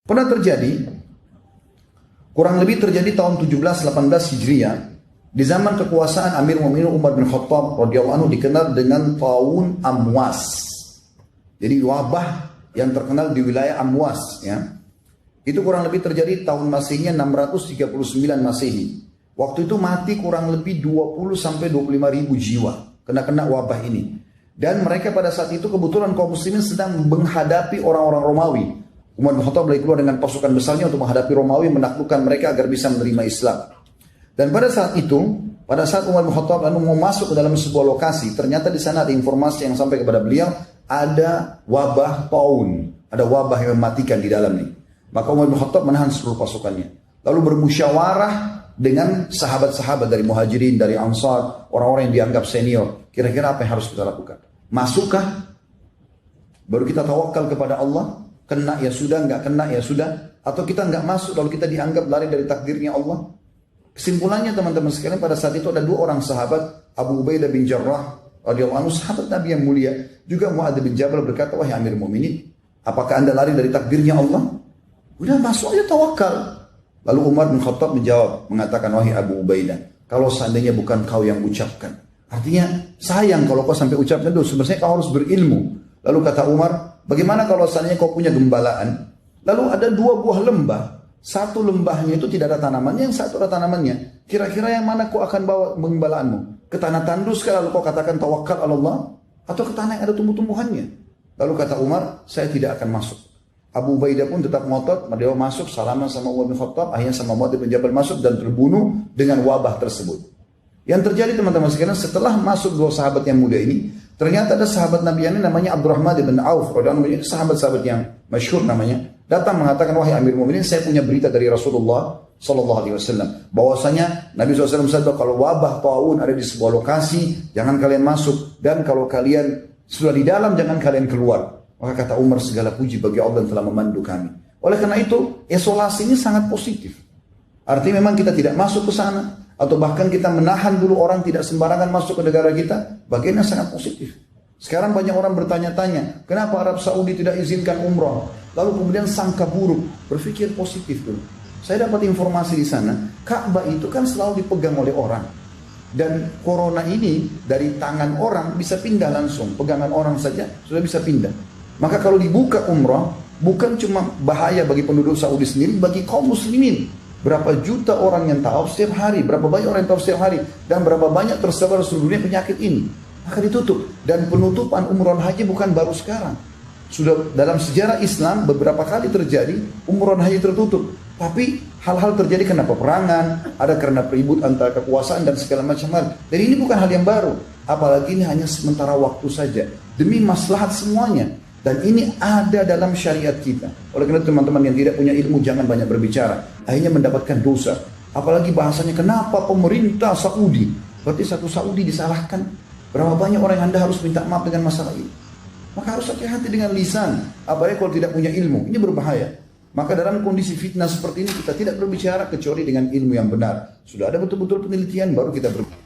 Pernah terjadi, kurang lebih terjadi tahun 17-18 Hijriah, di zaman kekuasaan Amir Mu'minin Umar bin Khattab radhiyallahu anhu, dikenal dengan Taun Amwas. Jadi wabah yang terkenal di wilayah Amwas, ya. Itu kurang lebih terjadi tahun Masihnya 639 Masehi. Waktu itu mati kurang lebih 20-25 ribu jiwa kena wabah ini. Dan mereka pada saat itu kebetulan kaum muslimin sedang menghadapi orang-orang Romawi. Umar bin Khattab lagi keluar dengan pasukan besarnya untuk menghadapi Romawi, menaklukkan mereka agar bisa menerima Islam. Dan pada saat itu, pada saat Umar bin Khattab lalu mau masuk ke dalam sebuah lokasi, ternyata di sana ada informasi yang sampai kepada beliau, ada wabah taun, ada wabah yang mematikan di dalam ini. Maka Umar bin Khattab menahan seluruh pasukannya, lalu bermusyawarah dengan sahabat-sahabat dari Muhajirin, dari Ansar, orang-orang yang dianggap senior. Kira-kira apa yang harus kita lakukan? Masukkah? Baru kita tawakal kepada Allah? Kena ya sudah, nggak kena ya sudah? Atau kita nggak masuk lalu kita dianggap lari dari takdirnya Allah? Kesimpulannya teman-teman sekalian, pada saat itu ada dua orang sahabat, Abu Ubaidah bin Jarrah radhiyallahu anhu, sahabat Nabi yang mulia, juga Mu'adz bin Jabal, berkata, wahai Amir Mu'minin, apakah anda lari dari takdirnya Allah? Udah masuk aja, tawakal. Lalu Umar bin Khattab menjawab, mengatakan, wahai Abu Ubaidah, kalau seandainya bukan kau yang ucapkan, artinya sayang kalau kau sampai ucapkan itu, sebenarnya kau harus berilmu. Lalu kata Umar, bagaimana kalau seandainya kau punya gembalaan, lalu ada dua buah lembah, satu lembahnya itu tidak ada tanamannya, yang satu ada tanamannya. Kira-kira yang mana kau akan bawa gembalaanmu? Ke tanah tandus lalu kau katakan tawakal Allah, atau ke tanah yang ada tumbuh-tumbuhannya? Lalu kata Umar, saya tidak akan masuk. Abu Ubaidah pun tetap ngotot, dia masuk, salaman sama Umar bin Khattab, akhirnya sama Mu'adz bin Jabal masuk dan terbunuh dengan wabah tersebut. Yang terjadi teman-teman sekalian, setelah masuk dua sahabat yang muda ini, ternyata ada sahabat Nabi yang namanya Abdurrahman bin Auf, sahabat-sahabat yang masyhur namanya, datang mengatakan, wahai Amir Mu'minin, saya punya berita dari Rasulullah Sallallahu Alaihi Wasallam, bahwasanya Nabi SAW bersabda, kalau wabah taun ada di sebuah lokasi, jangan kalian masuk, dan kalau kalian sudah di dalam, jangan kalian keluar. Maka kata Umar, segala puji bagi Allah yang telah memandu kami. Oleh karena itu, isolasi ini sangat positif. Artinya memang kita tidak masuk ke sana, atau bahkan kita menahan dulu orang tidak sembarangan masuk ke negara kita, bagian yang sangat positif. Sekarang banyak orang bertanya-tanya, kenapa Arab Saudi tidak izinkan umrah? Lalu kemudian sangka buruk, berpikir positif dulu. Saya dapat informasi di sana, Ka'bah itu kan selalu dipegang oleh orang. Dan corona ini dari tangan orang bisa pindah langsung, pegangan orang saja sudah bisa pindah. Maka kalau dibuka umrah, bukan cuma bahaya bagi penduduk Saudi sendiri, bagi kaum muslimin. Berapa juta orang yang tawaf setiap hari, berapa banyak orang yang tawaf setiap hari, dan berapa banyak tersebar di seluruh dunia penyakit ini. Maka ditutup. Dan penutupan umrah haji bukan baru sekarang. Sudah dalam sejarah Islam beberapa kali terjadi umrah haji tertutup. Tapi hal-hal terjadi karena peperangan, ada karena peribut antara kekuasaan dan segala macam hal. Dan ini bukan hal yang baru. Apalagi ini hanya sementara waktu saja. Demi maslahat semuanya. Dan ini ada dalam syariat kita. Oleh karena teman-teman yang tidak punya ilmu jangan banyak berbicara. Akhirnya mendapatkan dosa. Apalagi bahasanya, kenapa pemerintah Saudi? Berarti satu Saudi disalahkan. Berapa banyak orang yang Anda harus minta maaf dengan masalah ini? Maka harus hati-hati dengan lisan. Apalagi kalau tidak punya ilmu. Ini berbahaya. Maka dalam kondisi fitnah seperti ini kita tidak berbicara kecuali dengan ilmu yang benar. Sudah ada betul-betul penelitian baru kita berbicara.